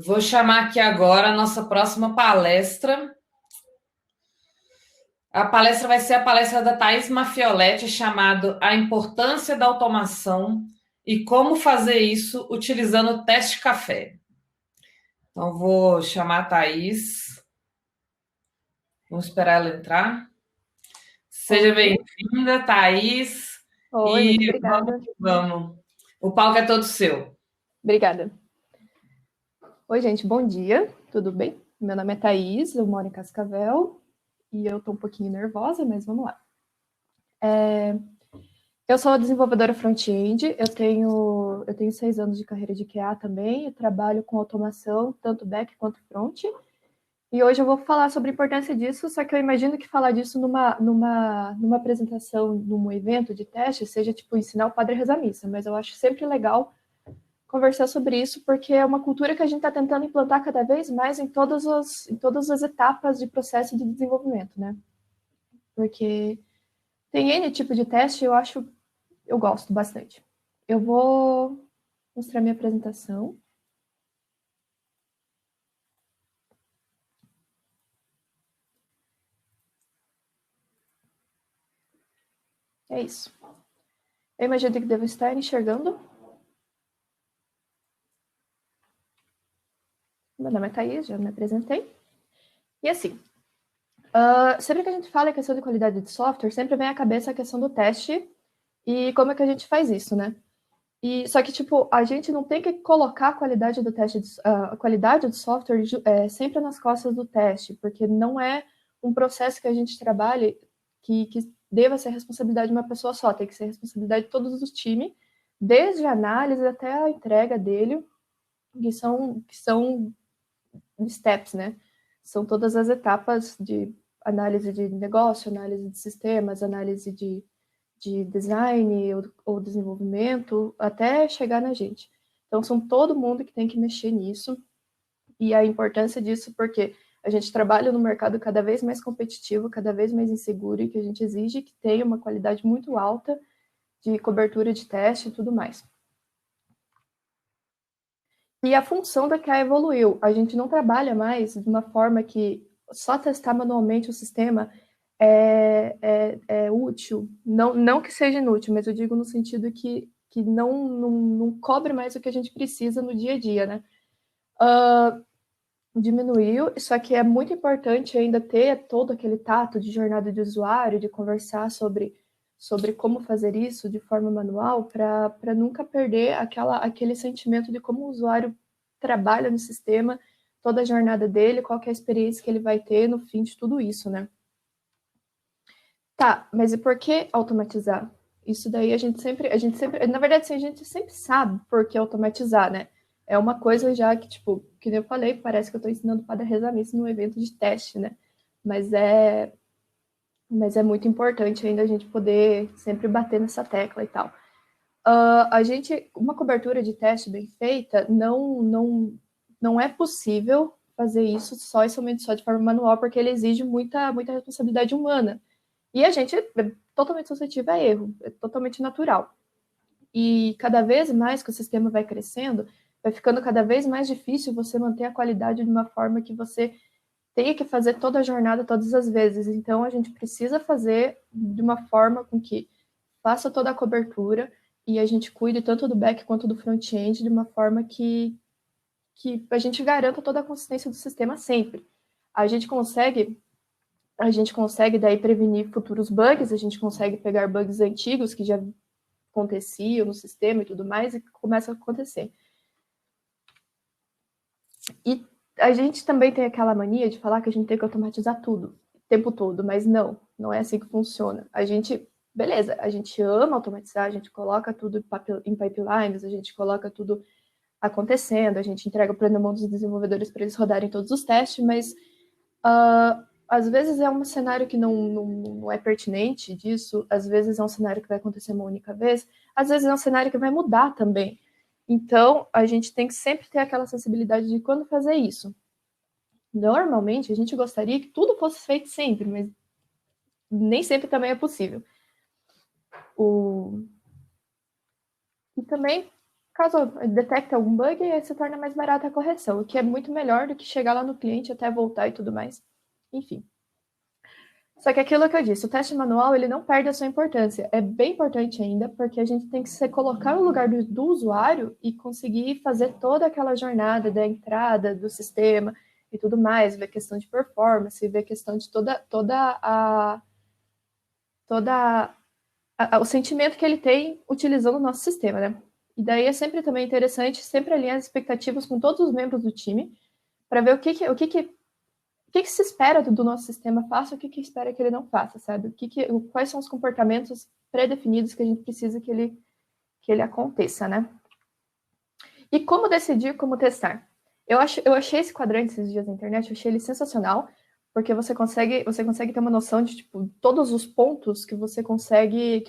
Vou chamar aqui agora a nossa próxima palestra. A palestra vai ser a palestra da Thais Mafioletti, chamado A Importância da Automação e Como Fazer Isso Utilizando o Teste Café. Então, vou chamar a Thais. Vamos esperar ela entrar. Seja Oi, bem-vinda, Thais. oi, E muito vamos obrigada. que vamos. O palco é todo seu. Obrigada. Oi, gente, bom dia, tudo bem? Meu nome é Thaís, eu moro em Cascavel e eu tô um pouquinho nervosa, mas vamos lá. Eu sou desenvolvedora front-end, eu tenho 6 anos de carreira de QA também, eu trabalho com automação, tanto back quanto front, e hoje eu vou falar sobre a importância disso, só que eu imagino que falar disso numa apresentação, num evento de teste, seja tipo ensinar o padre a rezar a missa, mas eu acho sempre legal conversar sobre isso, porque é uma cultura que a gente está tentando implantar cada vez mais em todas as etapas de processo de desenvolvimento, né? Porque tem N tipo de teste, eu gosto bastante. Eu vou mostrar minha apresentação. É isso. Eu imagino que devo estar enxergando. Meu nome é Thaís, já me apresentei. E assim, sempre que a gente fala em questão de qualidade de software, sempre vem à cabeça a questão do teste e como é que a gente faz isso, né? Só que, tipo, a gente não tem que colocar a qualidade do teste, a qualidade do software sempre nas costas do teste, porque não é um processo que a gente trabalhe que deva ser responsabilidade de uma pessoa só, tem que ser responsabilidade de todos os times, desde a análise até a entrega dele, que são steps, né? São todas as etapas de análise de negócio, análise de sistemas, análise de design ou desenvolvimento, até chegar na gente. Então, são todo mundo que tem que mexer nisso, e a importância disso, porque a gente trabalha no mercado cada vez mais competitivo, cada vez mais inseguro, e que a gente exige que tenha uma qualidade muito alta de cobertura de teste e tudo mais. E a função da QA evoluiu. A gente não trabalha mais de uma forma que só testar manualmente o sistema é útil. Não que seja inútil, mas eu digo no sentido que não cobre mais o que a gente precisa no dia a dia, né? Diminuiu, só que é muito importante ainda ter todo aquele tato de jornada de usuário, de conversar sobre como fazer isso de forma manual, para nunca perder aquele sentimento de como o usuário trabalha no sistema, toda a jornada dele, qual que é a experiência que ele vai ter no fim de tudo isso, né? Tá, mas e por que automatizar? Isso daí a gente sempre, na verdade, assim, a gente sempre sabe por que automatizar, né? É uma coisa já que, tipo, que nem eu falei, parece que eu tô ensinando para rezar missa num evento de teste, né? Mas é, mas é muito importante ainda a gente poder sempre bater nessa tecla e tal. Uma cobertura de teste bem feita, não é possível fazer isso só e somente só de forma manual, porque ele exige muita responsabilidade humana. E a gente é totalmente suscetível a erro, é totalmente natural. E cada vez mais que o sistema vai crescendo, vai ficando cada vez mais difícil você manter a qualidade de uma forma que você tenha que fazer toda a jornada todas as vezes. Então a gente precisa fazer de uma forma com que faça toda a cobertura e a gente cuide tanto do back quanto do front-end de uma forma que a gente garanta toda a consistência do sistema sempre. A gente consegue a gente consegue daí prevenir futuros bugs, a gente consegue pegar bugs antigos que já aconteciam no sistema e tudo mais, e começa a acontecer. E a gente também tem aquela mania de falar que a gente tem que automatizar tudo, o tempo todo, mas não é assim que funciona. Beleza, a gente ama automatizar, a gente coloca tudo em pipelines, a gente coloca tudo acontecendo, a gente entrega para na mão dos desenvolvedores para eles rodarem todos os testes, mas às vezes é um cenário que não é pertinente disso, às vezes é um cenário que vai acontecer uma única vez, às vezes é um cenário que vai mudar também. Então, a gente tem que sempre ter aquela sensibilidade de quando fazer isso. Normalmente, a gente gostaria que tudo fosse feito sempre, mas nem sempre também é possível. E também caso detecte algum bug, se torna mais barata a correção, o que é muito melhor do que chegar lá no cliente até voltar e tudo mais. Enfim. Só que aquilo que eu disse, o teste manual, ele não perde a sua importância. É bem importante ainda, porque a gente tem que se colocar no lugar do usuário e conseguir fazer toda aquela jornada da entrada do sistema e tudo mais, ver questão de performance, ver questão de o sentimento que ele tem utilizando o nosso sistema, né? E daí é sempre também interessante, sempre alinhar as expectativas com todos os membros do time, para ver o que se espera do nosso sistema faça, o que espera que ele não faça, sabe? Quais são os comportamentos pré-definidos que a gente precisa que ele aconteça, né? E como decidir como testar? Eu achei esse quadrante esses dias na internet, eu achei ele sensacional, porque você consegue ter uma noção de tipo, todos os pontos que você consegue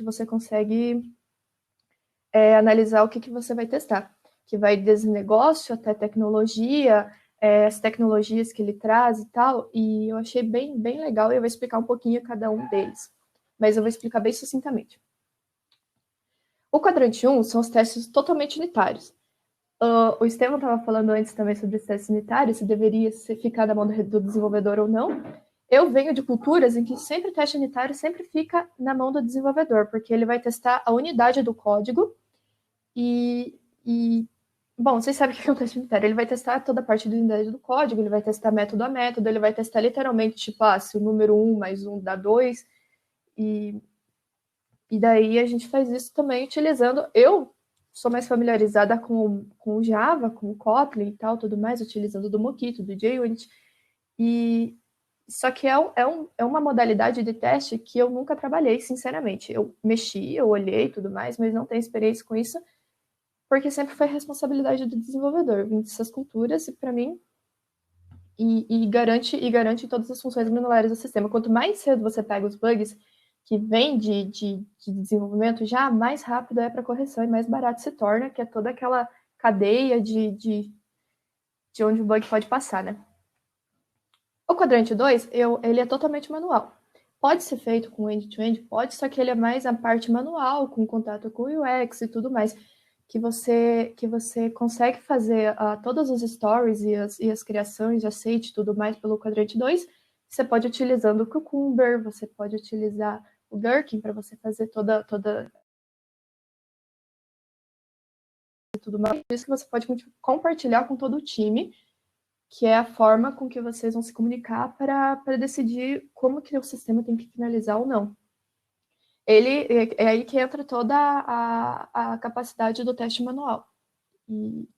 analisar o que você vai testar, que vai desde negócio até tecnologia, as tecnologias que ele traz e tal, e eu achei bem, bem legal, e eu vou explicar um pouquinho cada um deles, mas eu vou explicar bem sucintamente. O quadrante 1 são os testes totalmente unitários. O Estevam estava falando antes também sobre os testes unitários, se deveria ficar na mão do desenvolvedor ou não. Eu venho de culturas em que sempre o teste unitário sempre fica na mão do desenvolvedor, porque ele vai testar a unidade do código bom, vocês sabem o que é um teste unitário. Ele vai testar toda a parte da unidade do código, ele vai testar método a método, ele vai testar literalmente, tipo, se o número 1 mais 1 dá 2. E daí a gente faz isso também utilizando... Eu sou mais familiarizada com o Java, com o Kotlin e tal, tudo mais, utilizando do Mockito, do JUnit. Só que é uma modalidade de teste que eu nunca trabalhei, sinceramente. Eu mexi, eu olhei e tudo mais, mas não tenho experiência com isso, porque sempre foi responsabilidade do desenvolvedor, vim dessas culturas, e para mim, e garante todas as funções granulares do sistema. Quanto mais cedo você pega os bugs que vêm de desenvolvimento, já mais rápido é para correção e mais barato se torna, que é toda aquela cadeia de onde o bug pode passar, né? O quadrante 2, ele é totalmente manual. Pode ser feito com end-to-end? Pode, só que ele é mais a parte manual, com contato com o UX e tudo mais, que você consegue fazer todas as stories e as criações de asset e tudo mais pelo quadrante 2. Você pode utilizando o Cucumber, você pode utilizar o Gherkin para você fazer toda tudo mais. Isso que você pode compartilhar com todo o time, que é a forma com que vocês vão se comunicar para decidir como que o sistema tem que finalizar ou não. É aí que entra toda a capacidade do teste manual. E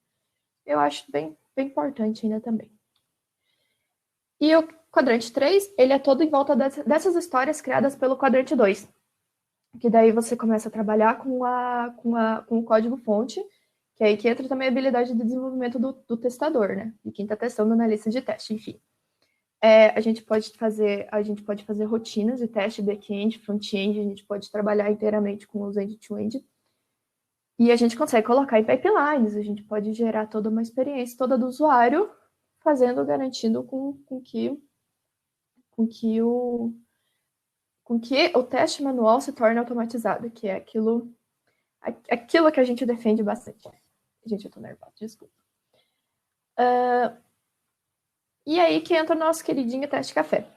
eu acho bem, bem importante ainda também. E o quadrante 3, ele é todo em volta dessas histórias criadas pelo quadrante 2. Que daí você começa a trabalhar com o código-fonte, que é aí que entra também a habilidade de desenvolvimento do testador, né? De quem está testando na lista de teste, enfim. A gente pode fazer rotinas de teste, back-end, front-end, a gente pode trabalhar inteiramente com os end-to-end. E a gente consegue colocar em pipelines, a gente pode gerar toda uma experiência toda do usuário, garantindo com que o teste manual se torne automatizado, que é aquilo que a gente defende bastante. Gente, eu tô nervosa, desculpa. E aí que entra o nosso queridinho teste café.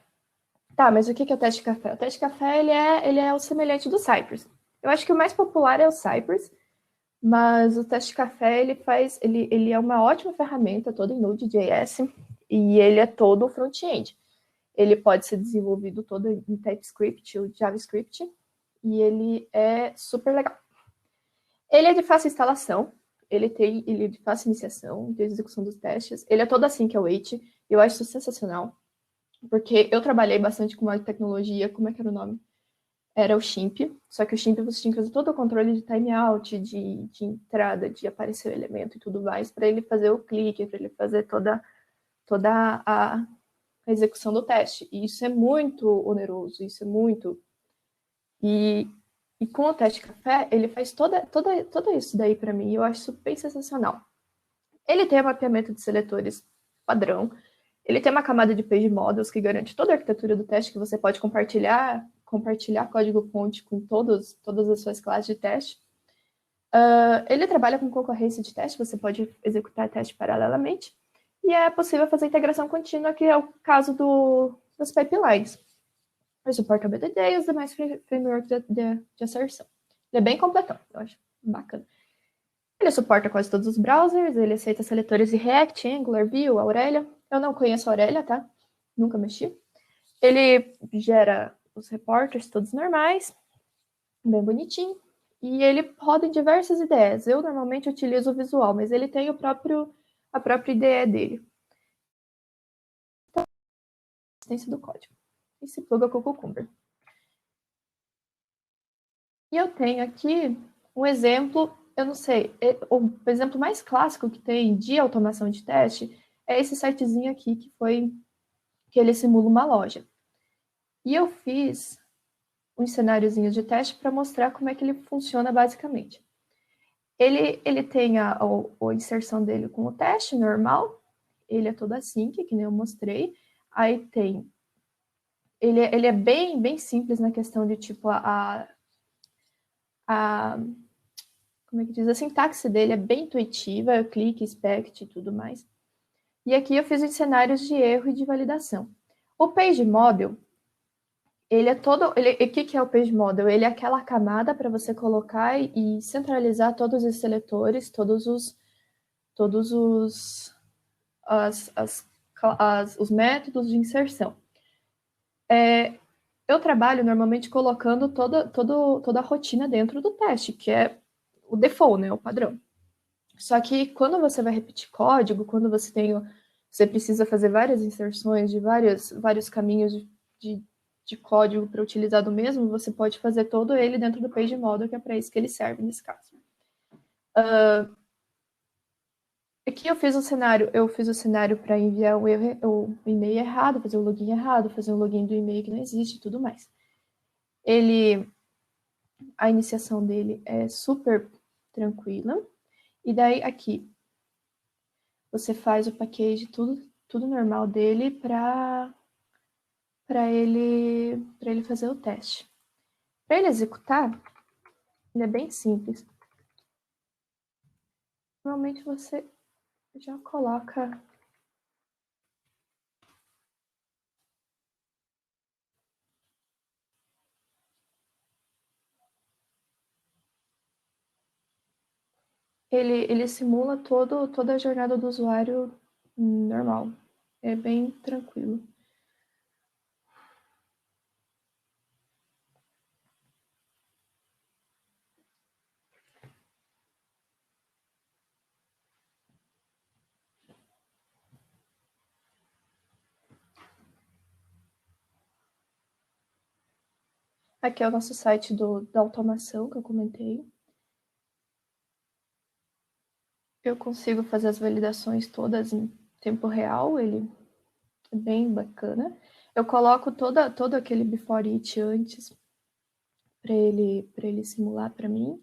Tá, mas o que é o teste café? O teste café, ele é o semelhante do Cypress. Eu acho que o mais popular é o Cypress, mas o teste café, ele é uma ótima ferramenta, todo em Node.js, e ele é todo front-end. Ele pode ser desenvolvido todo em TypeScript ou JavaScript, e ele é super legal. Ele é de fácil instalação, ele é de fácil iniciação, de execução dos testes, ele é todo async-await, eu acho isso sensacional, porque eu trabalhei bastante com uma tecnologia, como é que era o nome? Era o Shimp, só que o Shimp você tinha que fazer todo o controle de timeout, de entrada, de aparecer o elemento e tudo mais, para ele fazer o clique, para ele fazer toda a execução do teste. E isso é muito oneroso, isso é muito... E com o teste café, ele faz toda isso daí para mim, e eu acho isso bem sensacional. Ele tem um mapeamento de seletores padrão, ele tem uma camada de page models que garante toda a arquitetura do teste, que você pode compartilhar código-fonte com todas as suas classes de teste. Ele trabalha com concorrência de teste, você pode executar teste paralelamente, e é possível fazer integração contínua, que é o caso dos pipelines. Ele suporta o BDD e os demais frameworks de asserção. Ele é bem completão, eu acho bacana. Ele suporta quase todos os browsers, ele aceita seletores de React, Angular, Vue, Aurelia. Eu não conheço a Aurelia, tá? Nunca mexi. Ele gera os reporters todos normais, bem bonitinho. E ele roda em diversas ideias. Eu normalmente utilizo o visual, mas ele tem a própria IDE dele. Então, assistência do código. E se pluga com o Cucumber. E eu tenho aqui um exemplo, eu não sei, o exemplo mais clássico que tem de automação de teste é esse sitezinho aqui, que ele simula uma loja. E eu fiz uns cenáriozinhos de teste para mostrar como é que ele funciona basicamente. Ele tem a inserção dele com o teste normal, ele é todo async, que nem eu mostrei. Aí tem... Ele é bem simples na questão de, tipo, como é que diz? A sintaxe dele é bem intuitiva, clique, expect e tudo mais. E aqui eu fiz os cenários de erro e de validação. O Page Model, ele é todo... O que é o Page Model? Ele é aquela camada para você colocar e centralizar todos os seletores, todos os métodos de inserção. Eu trabalho normalmente colocando toda a rotina dentro do teste, que é o default, né, o padrão. Só que quando você vai repetir código, quando você precisa fazer várias inserções de vários caminhos de código para utilizar do mesmo, você pode fazer todo ele dentro do Page Model, que é para isso que ele serve nesse caso. Aqui eu fiz o cenário para enviar o e-mail errado, fazer o login errado, fazer um login do e-mail que não existe e tudo mais. A iniciação dele é super tranquila. E daí aqui você faz o package, tudo normal dele para ele fazer o teste. Para ele executar, ele é bem simples. Normalmente você já coloca... Ele simula toda a jornada do usuário normal. É bem tranquilo. Aqui é o nosso site da automação que eu comentei. Eu consigo fazer as validações todas em tempo real, ele é bem bacana. Eu coloco todo aquele before it antes para ele simular para mim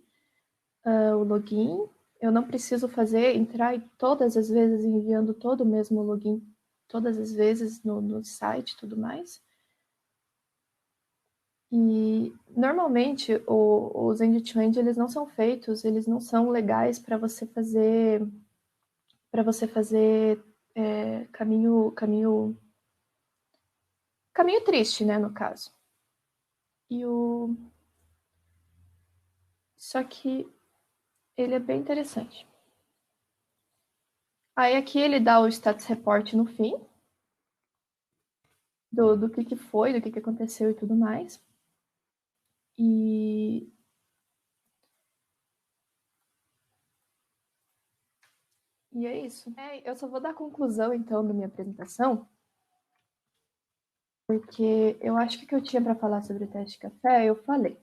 o login. Eu não preciso entrar todas as vezes enviando todo o mesmo login, todas as vezes no site e tudo mais. E normalmente os end-to-end eles não são feitos, eles não são legais para você fazer caminho triste, né, no caso. Só que ele é bem interessante. Aí aqui ele dá o status report no fim, do que foi, do que aconteceu e tudo mais. E é isso. Eu só vou dar conclusão, então, da minha apresentação, porque eu acho que o que eu tinha para falar sobre o teste de café, eu falei.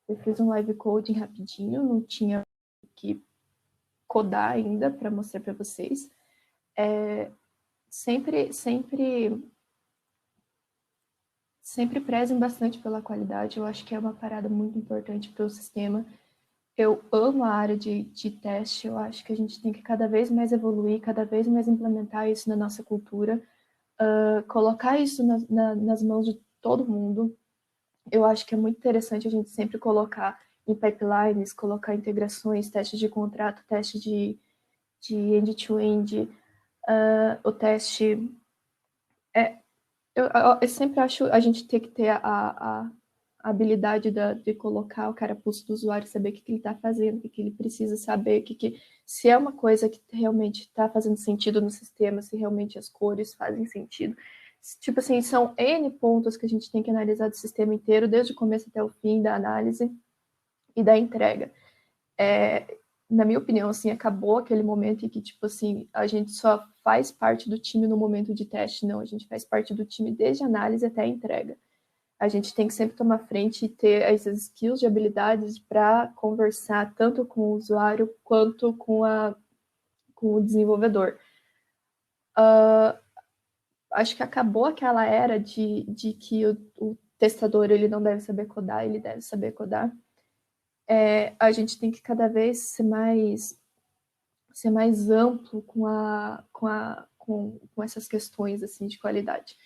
Eu fiz um live coding rapidinho, não tinha que codar ainda para mostrar para vocês. Sempre prezem bastante pela qualidade, eu acho que é uma parada muito importante para o sistema. Eu amo a área de teste, eu acho que a gente tem que cada vez mais evoluir, cada vez mais implementar isso na nossa cultura, colocar isso nas mãos de todo mundo. Eu acho que é muito interessante a gente sempre colocar em pipelines, colocar integrações, teste de contrato, teste de end-to-end, o teste... Eu sempre acho a gente tem que ter a habilidade de colocar o carapuço do usuário, saber o que ele está fazendo, o que ele precisa saber, se é uma coisa que realmente está fazendo sentido no sistema, se realmente as cores fazem sentido. Tipo assim, são N pontos que a gente tem que analisar do sistema inteiro, desde o começo até o fim da análise e da entrega. Na minha opinião, assim, acabou aquele momento em que, tipo assim, a gente só faz parte do time no momento de teste, não, a gente faz parte do time desde a análise até a entrega. A gente tem que sempre tomar frente e ter as skills de habilidades para conversar tanto com o usuário quanto com o desenvolvedor. Acho que acabou aquela era de que o testador ele não deve saber codar, ele deve saber codar. A gente tem que cada vez ser mais amplo com essas questões assim, de qualidade.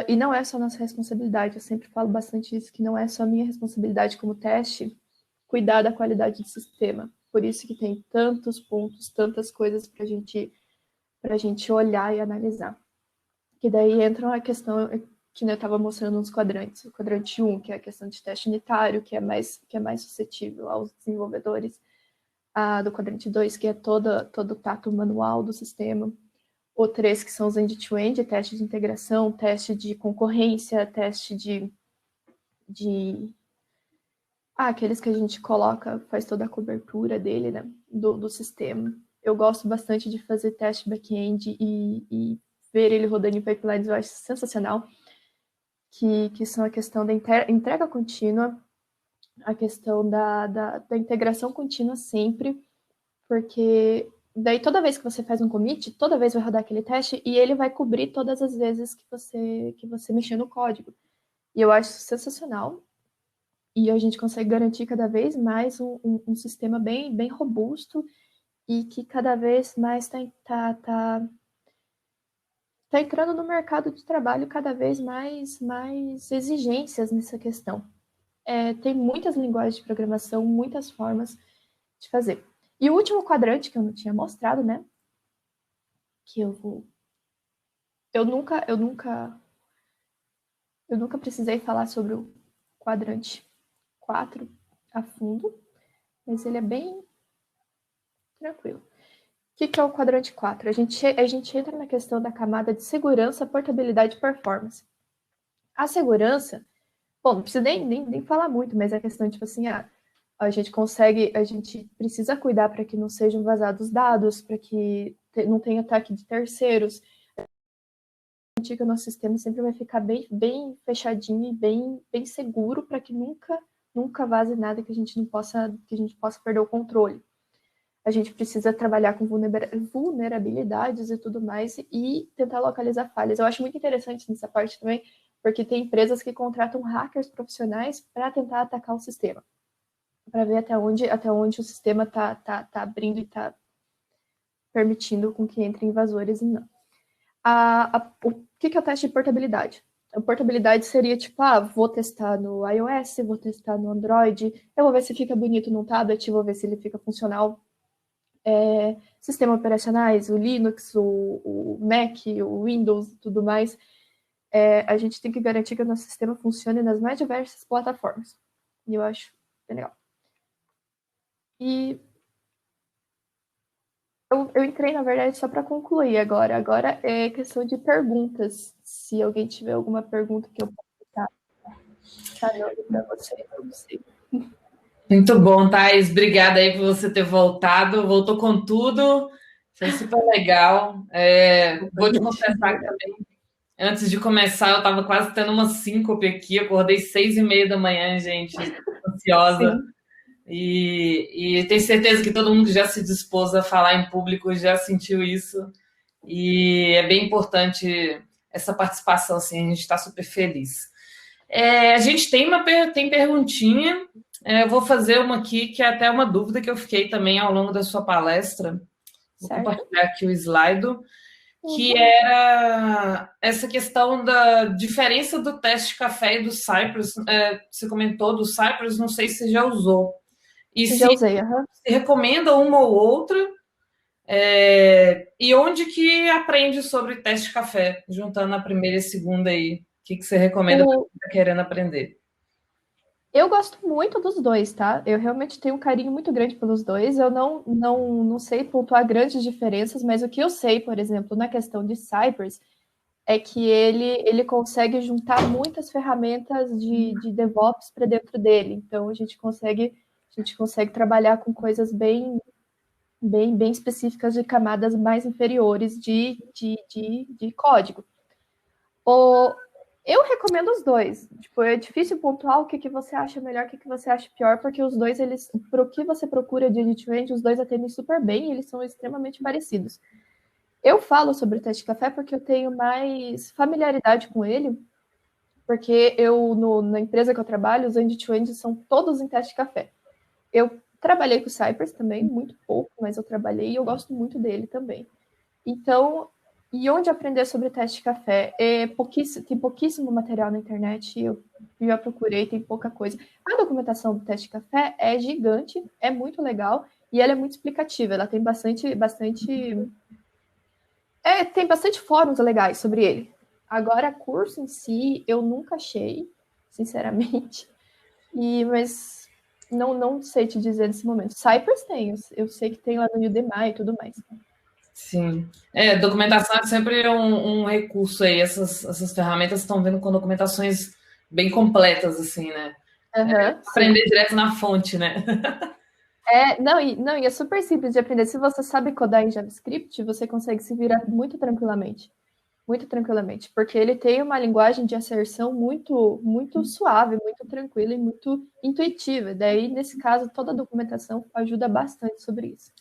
E não é só nossa responsabilidade, eu sempre falo bastante isso, que não é só minha responsabilidade como teste cuidar da qualidade do sistema. Por isso que tem tantos pontos, tantas coisas para a gente olhar e analisar. Que daí entra a questão que eu estava mostrando nos quadrantes. O quadrante 1, que é a questão de teste unitário, que é mais suscetível aos desenvolvedores. Do quadrante 2, que é todo o tato manual do sistema. O 3, que são os end-to-end, teste de integração, teste de concorrência, teste de aqueles que a gente coloca, faz toda a cobertura dele, né, do sistema. Eu gosto bastante de fazer teste back-end e ver ele rodando em pipelines, eu acho sensacional, que são a questão da entrega contínua, a questão da integração contínua sempre, porque daí toda vez que você faz um commit, toda vez vai rodar aquele teste e ele vai cobrir todas as vezes que você mexer no código. E eu acho sensacional. E a gente consegue garantir cada vez mais um sistema bem robusto e que cada vez mais tá entrando no mercado de trabalho cada vez mais exigências nessa questão. Tem muitas linguagens de programação, muitas formas de fazer. E o último quadrante que eu não tinha mostrado, né? Que eu nunca precisei falar sobre o quadrante 4 a fundo, mas ele é bem tranquilo. O que é o quadrante 4? A gente entra na questão da camada de segurança, portabilidade e performance. A segurança, bom, não precisa nem falar muito, mas é a questão, tipo assim, a gente precisa cuidar para que não sejam vazados dados, para que não tenha ataque de terceiros. Que o nosso sistema sempre vai ficar bem fechadinho e bem seguro para que nunca vaze nada que a gente possa perder o controle. A gente precisa trabalhar com vulnerabilidades e tudo mais e tentar localizar falhas. Eu acho muito interessante nessa parte também, porque tem empresas que contratam hackers profissionais para tentar atacar o sistema, para ver até onde o sistema está abrindo e está permitindo com que entrem invasores e não. O que é o teste de portabilidade? A portabilidade seria tipo, vou testar no iOS, vou testar no Android, eu vou ver se fica bonito no tablet, vou ver se ele fica funcional. Sistemas operacionais, o Linux, o Mac, o Windows e tudo mais. A gente tem que garantir que o nosso sistema funcione nas mais diversas plataformas. E eu acho bem legal. E eu entrei, na verdade, só para concluir agora. Agora é questão de perguntas. Se alguém tiver alguma pergunta que eu possa estar para você, eu não sei. Muito bom, Thaís. Obrigada aí por você ter voltado. Voltou com tudo. Foi super legal. Vou te confessar que também, antes de começar, eu estava quase tendo uma síncope aqui. Acordei 6h30 da manhã, gente, ansiosa. Sim. E tenho certeza que todo mundo que já se dispôs a falar em público já sentiu isso. E é bem importante essa participação, assim, a gente está super feliz. A gente tem perguntinha. Eu vou fazer uma aqui, que é até uma dúvida que eu fiquei também ao longo da sua palestra. Vou compartilhar aqui o slide. que era essa questão da diferença do teste de café e do Cypress. Você comentou do Cypress, não sei se você já usou. E Já usei, se recomenda uma ou outra, e onde que aprende sobre teste de café, juntando a primeira e a segunda aí? O que você recomenda para quem está querendo aprender? Eu gosto muito dos dois, tá? Eu realmente tenho um carinho muito grande pelos dois. Eu não sei pontuar grandes diferenças, mas o que eu sei, por exemplo, na questão de Cypress, é que ele consegue juntar muitas ferramentas de DevOps para dentro dele. Então, a gente consegue trabalhar com coisas bem específicas de camadas mais inferiores de código. Eu recomendo os dois. Tipo, é difícil pontuar o que você acha melhor, o que você acha pior, porque os dois, eles, para o que você procura de end-to-end, os dois atendem super bem e eles são extremamente parecidos. Eu falo sobre o teste de café porque eu tenho mais familiaridade com ele, porque na empresa que eu trabalho, os end-to-end são todos em teste de café. Eu trabalhei com o Cypress também, muito pouco, mas eu trabalhei e eu gosto muito dele também. Então, e onde aprender sobre teste de café? Tem pouquíssimo material na internet, eu já procurei, tem pouca coisa. A documentação do teste de café é gigante, é muito legal e ela é muito explicativa. Ela tem tem bastante fóruns legais sobre ele. Agora, curso em si, eu nunca achei, sinceramente. Mas não sei te dizer nesse momento. Cypress tem, eu sei que tem lá no Udemy e tudo mais. Sim. Documentação é sempre um recurso aí. Essas ferramentas estão vindo com documentações bem completas, assim, né? Aprender direto na fonte, né? Não, e é super simples de aprender. Se você sabe codar em JavaScript, você consegue se virar muito tranquilamente. Muito tranquilamente. Porque ele tem uma linguagem de asserção muito suave, muito tranquila e muito intuitiva. Daí, nesse caso, toda a documentação ajuda bastante sobre isso.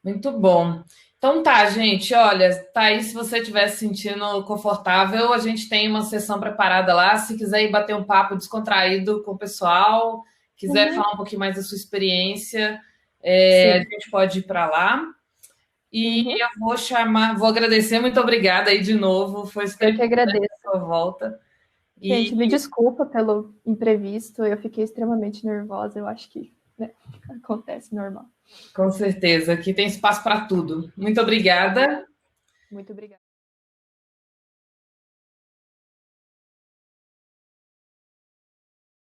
Muito bom. Então tá, gente. Olha, Thaís, se você estiver se sentindo confortável, a gente tem uma sessão preparada lá. Se quiser ir bater um papo descontraído com o pessoal, quiser falar um pouquinho mais da sua experiência, a gente pode ir para lá. E eu vou agradecer, muito obrigada aí de novo. Foi super Eu que agradeço. a sua volta. Gente, me desculpa pelo imprevisto, eu fiquei extremamente nervosa, eu acho que acontece normal. Com certeza, aqui tem espaço para tudo. Muito obrigada. Muito obrigada.